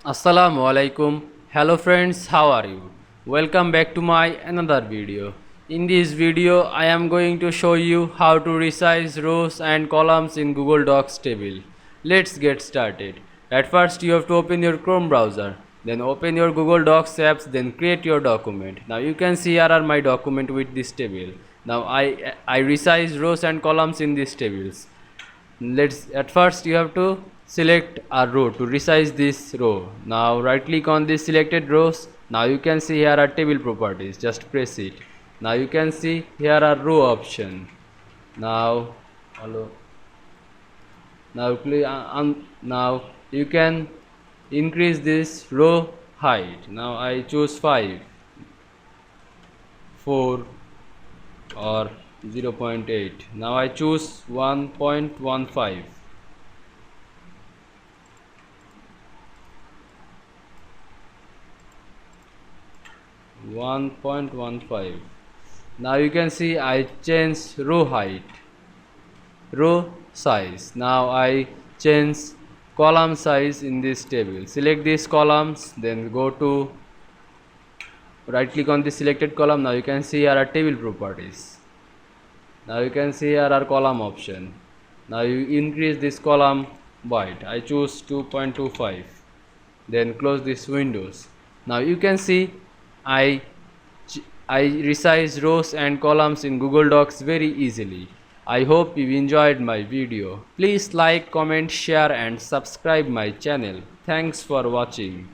Assalamu Walaikum. Hello friends, how are you? Welcome back to my another video. In this video, I am going to show you how to resize rows and columns in Google Docs table. Let's get started. At first, you have to open your Chrome browser. Then open your Google Docs apps, then create your document. Now you can see here are my document with this table. Now I resize rows and columns in these tables. At first you have to select a row to resize this row. Now right click on this selected rows. Now you can see here are table properties, just press it. Now you can see here are row option. Now hello now click now you can increase this row height. Now I choose 5, 4 or 0.8. Now I choose 1.15. Now you can see I change row height, row size. Now I change column size in this table. Select these columns, then go to right click on the selected column. Now you can see here are table properties. Now you can see here are column option. Now you increase this column width. I choose 2.25. Then close this windows. Now you can see I resize rows and columns in Google Docs very easily. I hope you enjoyed my video. Please like, comment, share and subscribe my channel. Thanks for watching.